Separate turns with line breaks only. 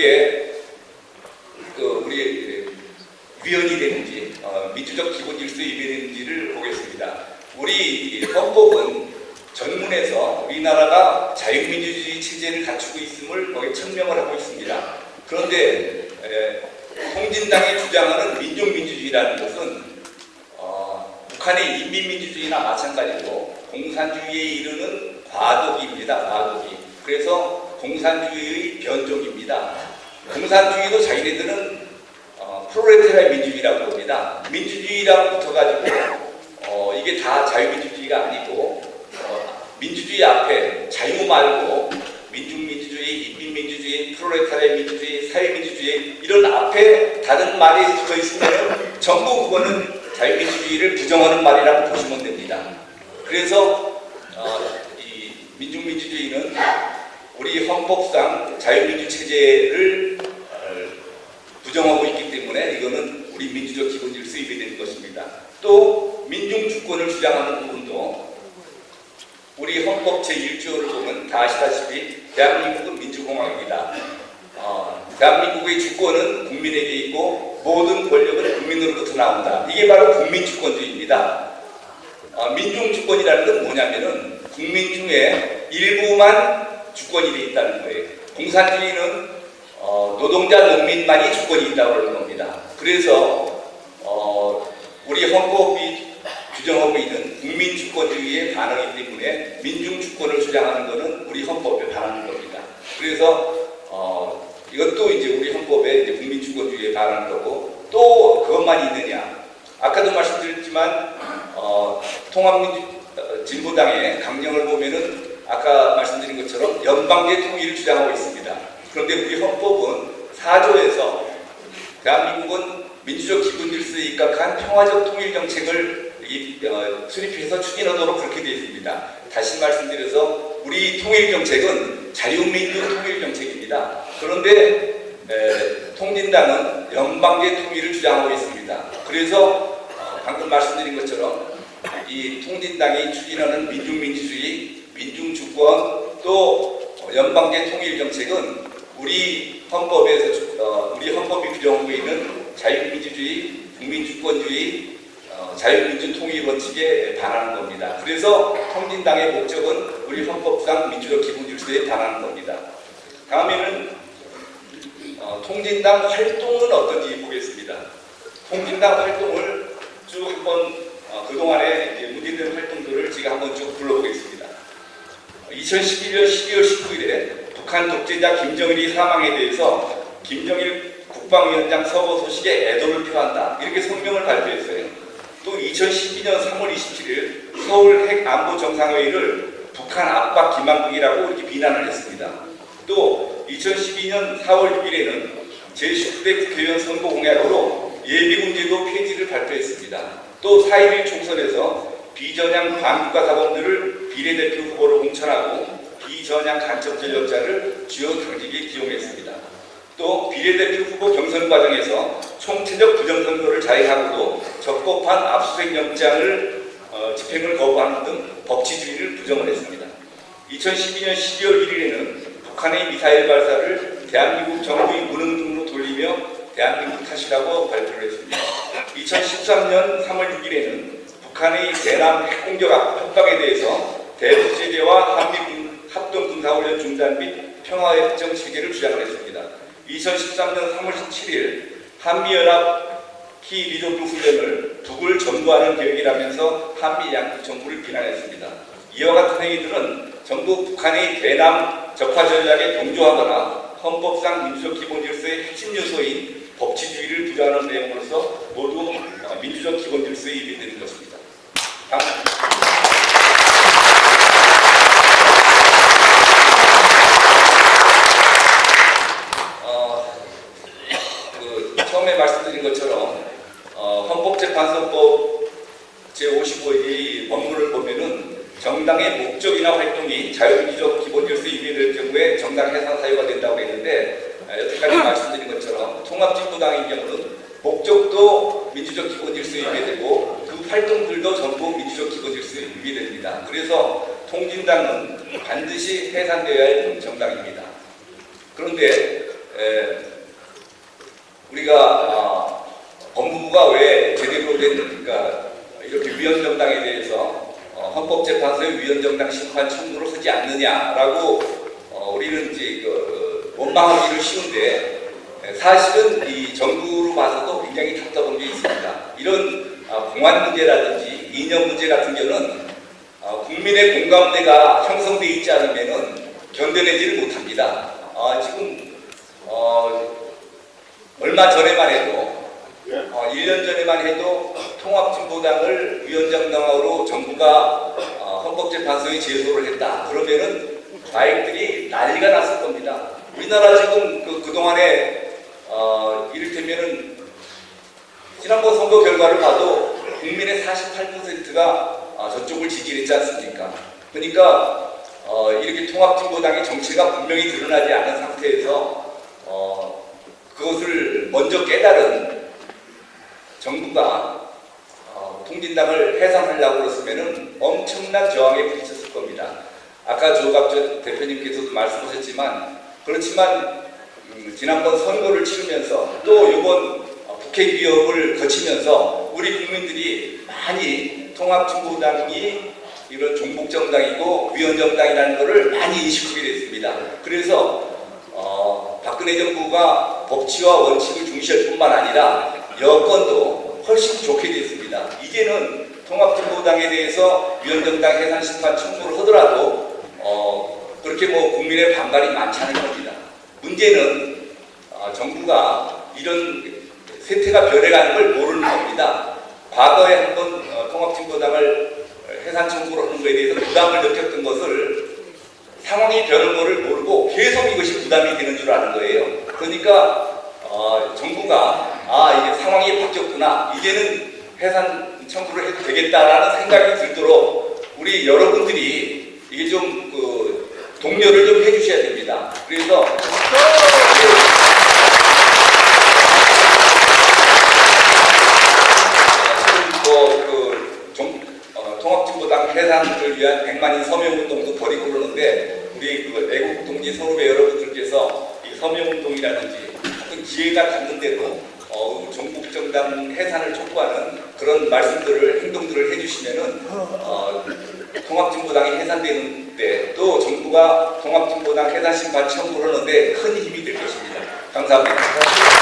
어떻게 우리 위헌이 되는지, 민주적 기본 질서에 위배되는지를 보겠습니다. 우리 헌법은 전문에서 우리나라가 자유민주주의 체제를 갖추고 있음을 거기에 천명을 하고 있습니다. 그런데 통진당이 주장하는 민족민주주의라는 것은 북한의 인민민주주의나 마찬가지로 공산주의에 이르는 과도기입니다. 과도기. 그래서 공산주의의 변종입니다. 공산주의도 자기네들은 프롤레타리아 민주주의라고 합니다. 민주주의라고 붙어가지고 이게 다 자유민주주의가 아니고 민주주의 앞에 자유 말고 민중민주주의, 인민민주주의, 프롤레타리아 민주주의, 사회민주주의 이런 앞에 다른 말이 붙어 있으면 전부 그거는 자유민주주의를 부정하는 말이라고 보시면 됩니다. 그래서 이 민중민주주의는 우리 헌법상 자유민주 체제를 부정하고 있기 때문에 이거는 우리 민주적 기본 질서에 위배되는 것입니다. 또 민중주권을 주장하는 부분도 우리 헌법 제1조를 보면 다 아시다시피 대한민국은 민주공화국이다. 대한민국의 주권은 국민에게 있고 모든 권력은 국민으로부터 나온다. 이게 바로 국민주권주의입니다. 민중주권이라는 건 뭐냐면은 국민 중에 일부만 주권이 돼 있다는 거예요. 공산주의는 노동자, 농민만이 주권이 있다고 하는 겁니다. 그래서 우리 헌법이 규정하고 있는 국민주권주의에 반하기 때문에 민중주권을 주장하는 것은 우리 헌법에 반하는 겁니다. 그래서 이것도 이제 우리 헌법에 이제 국민주권주의에 반하는 거고, 또 그것만 있느냐? 아까도 말씀드렸지만 진보당의 강령을 보면은 아까 말씀드린 것처럼 연방제 통일을 주장하고 있습니다. 그런데 우리 헌법은 4조에서 대한민국은 민주적 기본 질서에 입각한 평화적 통일 정책을 수립해서 추진하도록 그렇게 되어 있습니다. 다시 말씀드려서 우리 통일 정책은 자유민주 통일 정책입니다. 그런데 통진당은 연방제 통일을 주장하고 있습니다. 그래서 방금 말씀드린 것처럼 이 통진당이 추진하는 민중민주주의, 민중주권 또 연방제 통일 정책은 우리 헌법에서 우리 헌법이 규정하고 있는 자유민주주의, 국민주권주의, 자유민주 통일 원칙에 반하는 겁니다. 그래서 통진당의 목적은 우리 헌법상 민주적 기본 질서에 반하는 겁니다. 다음에는 통진당 활동은 어떤지 보겠습니다. 통진당 활동을 쭉 한번 그동안에 문제된 활동들을 제가 한번 쭉 불러보겠습니다. 2011년 12월 19일에 북한 독재자 김정일이 사망에 대해서 김정일 국방위원장 서거 소식에 애도를 표한다. 이렇게 성명을 발표했어요. 또 2012년 3월 27일 서울 핵안보정상회의를 북한 압박 기만극이라고 이렇게 비난을 했습니다. 또 2012년 4월 6일에는 제19대 국회의원 선거 공약으로 예비군제도 폐지를 발표했습니다. 또 4.11 총선에서 비전향 반국가 사범들을 비례대표 후보로 공천하고 비전향 간첩 전력자를 주요 당직에 기용했습니다. 또 비례대표 후보 경선 과정에서 총체적 부정선거를 자행하고도 적법한 압수수색 영장을 집행을 거부하는 등 법치주의를 부정을 했습니다. 2012년 12월 1일에는 북한의 미사일 발사를 대한민국 정부의 무능 등으로 돌리며 대한민국 탓이라고 발표를 했습니다. 2013년 3월 6일에는 북한의 대남 핵공격 협박에 대해서 대북제재와 한미 합동군사훈련 중단 및 평화협정 체계를 주장을 했습니다. 2013년 3월 17일 한미연합 키 리조트 훈련을 북을 전도하는 계획이라면서 한미 양국 정부를 비난했습니다. 이와 같은 행위들은 전부 북한의 대남 적화 전략에 동조하거나 헌법상 민주적 기본 질서의 핵심 요소인 법치주의를 부정하는 내용으로서 모두 민주적 기본 질서에 위배되는 것입니다. 처음에 말씀드린 것처럼 헌법재판소법 제55의 원문을 보면은 정당의 목적이나 활동이 자유민주적 기본 질서에 위배될 경우에 정당 해산 사유가 된다고 했는데, 여태까지 말씀드린 것처럼 통합진보당의 경우는 목적도 민주적 기본 질서에 위배되고 그 활동들도 전부 민주적 기본 질서에 위배됩니다. 그래서 통진당은 반드시 해산되어야 할 정당입니다. 그런데 우리가 법무부가 왜 제대로 된 그러니까 이렇게 위헌정당에 대해서 헌법재판소의 위헌정당 심판 청구를 하지 않느냐라고 우리는 이제 원망하기는 쉬운데 사실은 이 정부로 봐서도 굉장히 답답한 게 있습니다. 이런 공안 문제라든지 이념 문제 같은 경우는 국민의 공감대가 형성되어 있지 않으면은 견뎌내지를 못합니다. 지금 얼마 전에만 해도 1년 전에만 해도 통합진보당을 위헌정당으로 정부가 헌법재판소에 제소를 했다. 그러면은 마익들이 난리가 났을 겁니다. 우리나라 지금 그동안에 이를테면은 지난번 선거 결과를 봐도 국민의 48%가 저쪽을 지지했지 않습니까? 그러니까 이렇게 통합진보당의 정체가 분명히 드러나지 않은 상태에서 그것을 먼저 깨달은 정부가 통진당을 해산하려고 그랬으면은 엄청난 저항에 부딪혔을 겁니다. 아까 조갑 대표님께서도 말씀하셨지만 그렇지만 지난번 선거를 치르면서 또 이번 국회 개혁을 거치면서 우리 국민들이 많이 통합진보당이 이런 종북정당이고 위헌정당이라는 것을 많이 인식하게 됐습니다. 그래서 박근혜 정부가 법치와 원칙을 중시할 뿐만 아니라 여건도 훨씬 좋게 됐습니다. 이제는 통합진보당에 대해서 위헌정당 해산 심판 청구를 하더라도 그렇게 뭐 국민의 반발이 많지 않을 겁니다. 문제는 정부가 이런 세태가 변해가는 걸 모르는 겁니다. 과거에 한번 통합진보당을 해산 청구를 하는 것에 대해서 부담을 느꼈던 것을 상황이 변한 것을 모르고 계속 이것이 부담이 되는 줄 아는 거예요. 그러니까 정부가 이게 상황이 바뀌었구나, 이제는 해산 청구를 해도 되겠다라는 생각이 들도록 우리 여러분들이 이게 좀 독려를 좀 해주셔야 됩니다. 그래서 통합진보당 해산을 위한 100만인 서명운동도 벌이고 그러는데 우리 애국 동지 선후배 여러분들께서 이 서명운동이라든지 어떤 기회가 갖는 대로 종북정당 해산을 촉구하는 그런 말씀들을, 행동들을 해주시면은 통합진보당이 해산되는데 또 정부가 통합진보당 해산 심판 청구를 하는데 큰 힘이 될 것입니다. 감사합니다.